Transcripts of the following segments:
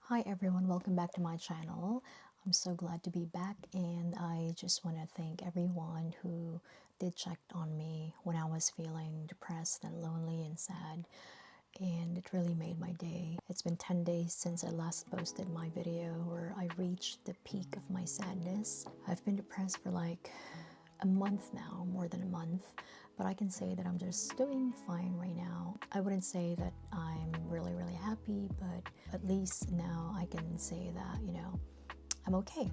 Hi everyone, welcome back to my channel. I'm so glad to be back, and I just want to thank everyone who did check on me when I was feeling depressed and lonely and sad, and it really made my day. It's been 10 days since I last posted my video where I reached the peak of my sadness. I've been depressed for like a month now, more than a month, but I can say that I'm just doing fine right now. I wouldn't say that I'm really happy, but at least now I can say that, I'm okay.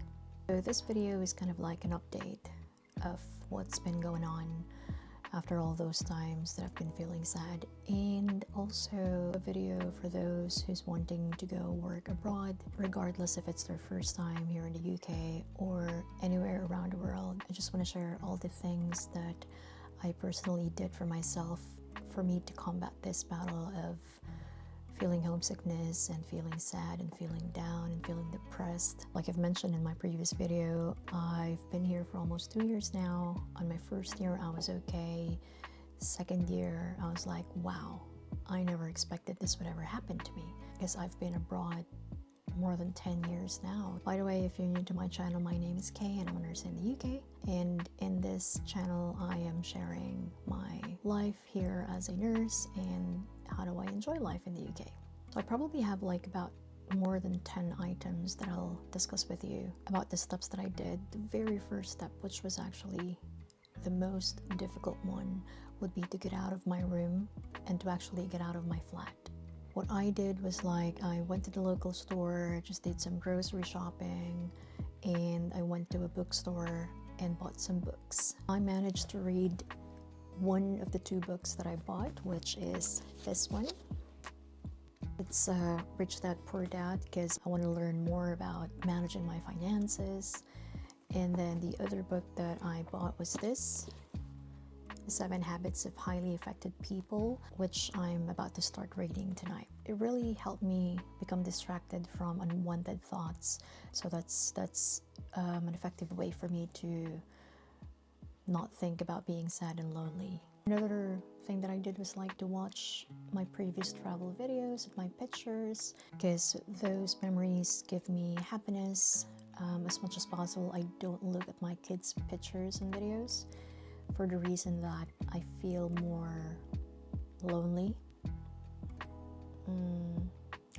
So this video is kind of like an update of what's been going on after all those times that I've been feeling sad, and also a video for those who's wanting to go work abroad, regardless if it's their first time here in the UK or anywhere around the world. I just want to share all the things that I personally did for myself for me to combat this battle of feeling homesickness and feeling sad and feeling down and feeling depressed. Like I've mentioned in my previous video, I've been here for almost 2 years now. On my first year, I was okay. Second year, I was like, wow, I never expected this would ever happen to me, because I've been abroad more than 10 years now. By the way, if you're new to my channel, my name is Kay and I'm a nurse in the UK. And in this channel, I am sharing my life here as a nurse and how do I enjoy life in the UK. So I probably have like about more than 10 items that I'll discuss with you about the steps that I did. The very first step, which was actually the most difficult one, would be to get out of my room and to actually get out of my flat. What I did was like I went to the local store, just did some grocery shopping, and I went to a bookstore and bought some books. I managed to read one of the 2 books that I bought, which is this one. It's Rich Dad Poor Dad, because I want to learn more about managing my finances. And then the other book that I bought was this, 7 Habits of Highly Effective People, which I'm about to start reading tonight. It really helped me become distracted from unwanted thoughts. So that's an effective way for me to not think about being sad and lonely. Another thing that I did was like to watch my previous travel videos of my pictures, because those memories give me happiness. As much as possible, I don't look at my kids' pictures and videos, for the reason that I feel more lonely.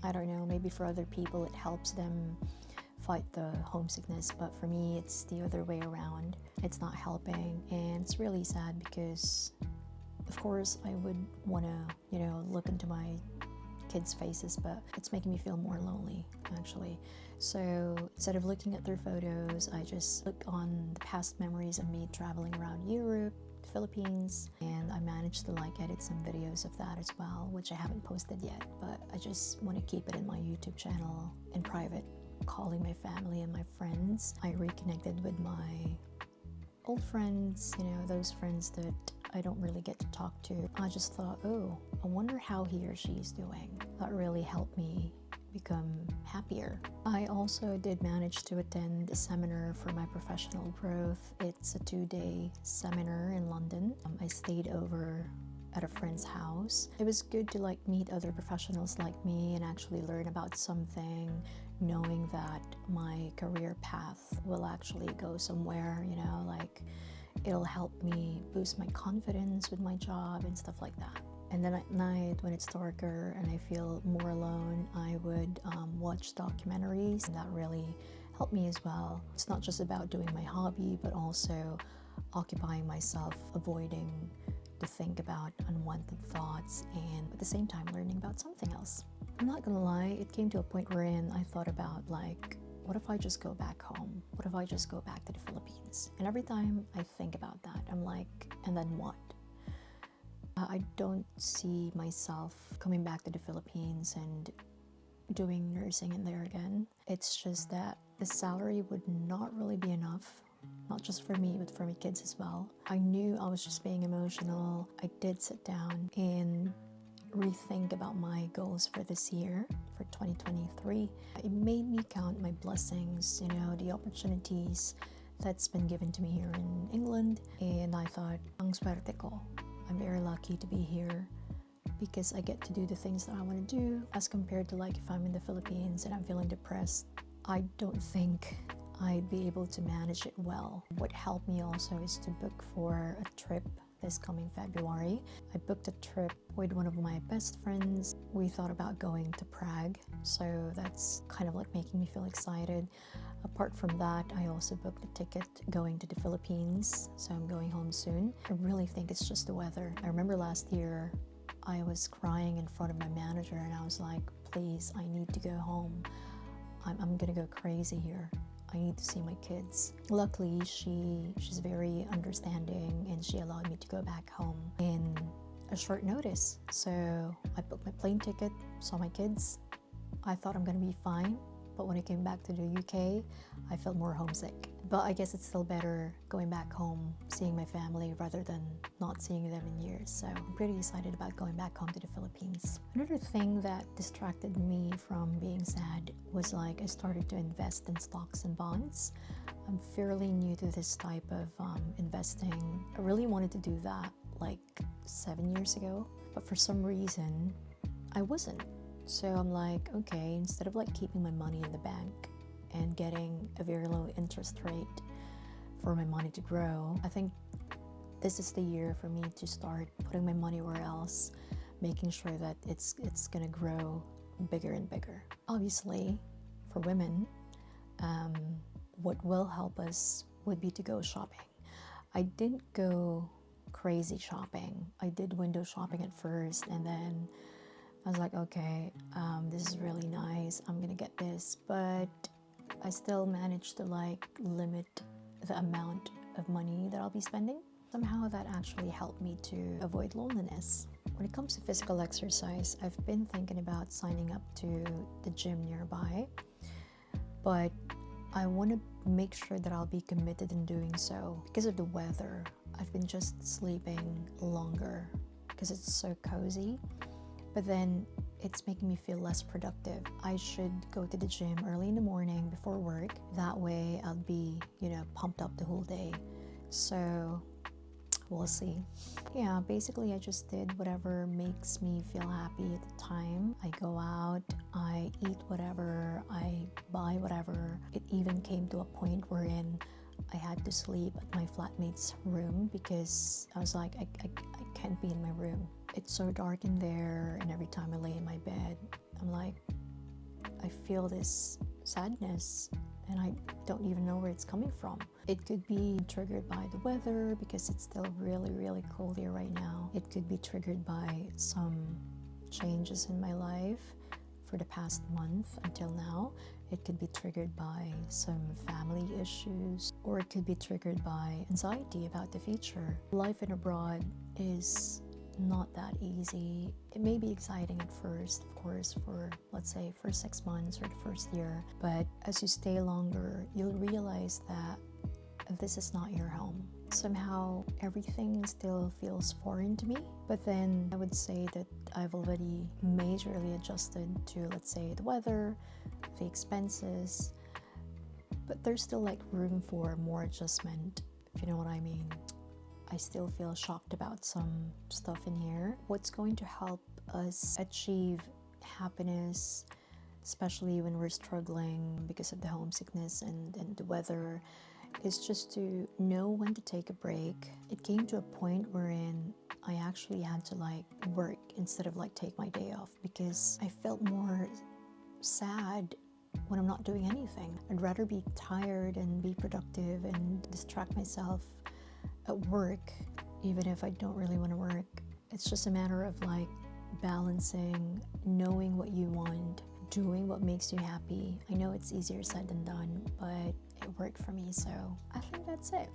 I don't know, maybe for other people it helps them fight the homesickness, but for me it's the other way around. It's not helping, and it's really sad because of course I would want to, look into my kids' faces, but it's making me feel more lonely actually. So instead of looking at their photos, I just look on the past memories of me traveling around Europe, Philippines, and I managed to like edit some videos of that as well, which I haven't posted yet, but I just want to keep it in my YouTube channel in private, calling my family and my friends. I reconnected with my old friends, those friends that I don't really get to talk to. I just thought, oh, I wonder how he or she is doing. That really helped me become happier. I also did manage to attend a seminar for my professional growth. It's a 2-day seminar in London. I stayed over at a friend's house. It was good to like meet other professionals like me and actually learn about something, knowing that my career path will actually go somewhere, like it'll help me boost my confidence with my job and stuff like that. And then at night, when it's darker and I feel more alone, I would watch documentaries, and that really helped me as well. It's not just about doing my hobby, but also occupying myself, avoiding to think about unwanted thoughts, and at the same time learning about something else. I'm not gonna lie, it came to a point wherein I thought about like, what if I just go back home? What if I just go back to the Philippines? And every time I think about that, I'm like, and then what? I don't see myself coming back to the Philippines and doing nursing in there again. It's just that the salary would not really be enough, not just for me, but for my kids as well. I knew I was just being emotional. I did sit down and rethink about my goals for this year, for 2023. It made me count my blessings, the opportunities that's been given to me here in England. And I thought, ang swerte ko. I'm very lucky to be here because I get to do the things that I want to do, as compared to like if I'm in the Philippines and I'm feeling depressed. I don't think I'd be able to manage it well. What helped me also is to book for a trip this coming February. I booked a trip with one of my best friends. We thought about going to Prague, so that's kind of like making me feel excited. Apart from that, I also booked a ticket going to the Philippines, so I'm going home soon. I really think it's just the weather. I remember last year I was crying in front of my manager and I was like, please, I need to go home. I'm gonna go crazy here. I need to see my kids. Luckily, she's very understanding and she allowed me to go back home in a short notice. So I booked my plane ticket, saw my kids. I thought I'm gonna be fine, but when I came back to the UK, I felt more homesick. But I guess it's still better going back home, seeing my family rather than not seeing them in years. So I'm pretty excited about going back home to the Philippines. Another thing that distracted me from being sad was like I started to invest in stocks and bonds. I'm fairly new to this type of investing. I really wanted to do that like 7 years ago, but for some reason I wasn't. So I'm like, okay, instead of like keeping my money in the bank and getting a very low interest rate for my money to grow, I think this is the year for me to start putting my money where else, making sure that it's gonna grow bigger and bigger. Obviously, for women, what will help us would be to go shopping. I didn't go crazy shopping. I did window shopping at first, and then I was like, okay, this is really nice, I'm gonna get this, but I still managed to like limit the amount of money that I'll be spending. Somehow that actually helped me to avoid loneliness. When it comes to physical exercise, I've been thinking about signing up to the gym nearby, but I want to make sure that I'll be committed in doing so. Because of the weather, I've been just sleeping longer because it's so cozy. But then it's making me feel less productive. I should go to the gym early in the morning before work. That way I'll be, pumped up the whole day. So we'll see. Yeah, basically I just did whatever makes me feel happy at the time. I go out, I eat whatever, I buy whatever. It even came to a point wherein I had to sleep at my flatmate's room because I was like, I can't be in my room. It's so dark in there, and every time I lay in my bed, I'm like, I feel this sadness and I don't even know where it's coming from. It could be triggered by the weather because it's still really, really cold here right now. It could be triggered by some changes in my life for the past month until now. It could be triggered by some family issues, or it could be triggered by anxiety about the future. Life in abroad is not that easy. It may be exciting at first, of course, for let's say first 6 months or the first year, but as you stay longer, you'll realize that this is not your home. Somehow everything still feels foreign to me, but then I would say that I've already majorly adjusted to, let's say, the weather, the expenses, but there's still like room for more adjustment, if you know what I mean. I still feel shocked about some stuff in here. What's going to help us achieve happiness, especially when we're struggling because of the homesickness and the weather, is just to know when to take a break. It came to a point wherein I actually had to like work instead of like take my day off because I felt more sad when I'm not doing anything. I'd rather be tired and be productive and distract myself at work, even if I don't really want to work. It's just a matter of like balancing, knowing what you want, doing what makes you happy. I know it's easier said than done, but it worked for me, so I think that's it.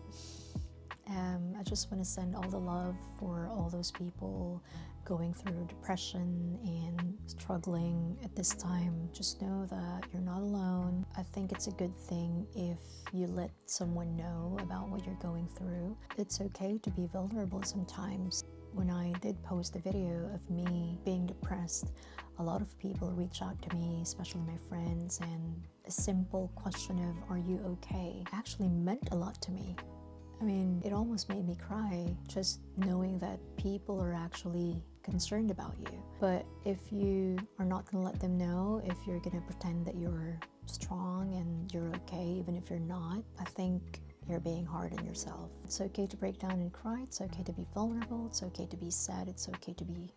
I just want to send all the love for all those people going through depression and struggling at this time. Just know that you're not alone. I think it's a good thing if you let someone know about what you're going through. It's okay to be vulnerable sometimes. When I did post a video of me being depressed, a lot of people reach out to me, especially my friends, and a simple question of, are you okay, actually meant a lot to me. I mean, it almost made me cry just knowing that people are actually concerned about you. But if you are not going to let them know, if you're going to pretend that you're strong and you're okay even if you're not, I think you're being hard on yourself. It's okay to break down and cry. It's okay to be vulnerable. It's okay to be sad. It's okay to be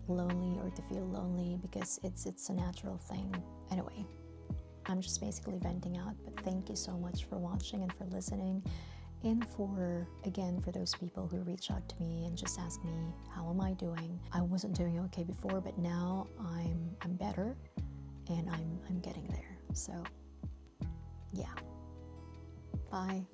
lonely or to feel lonely, because it's a natural thing. Anyway, I'm just basically venting out, but thank you so much for watching and for listening, and for those people who reach out to me and just ask me, how am I doing? I wasn't doing okay before, but now I'm better, and I'm getting there. So yeah, bye.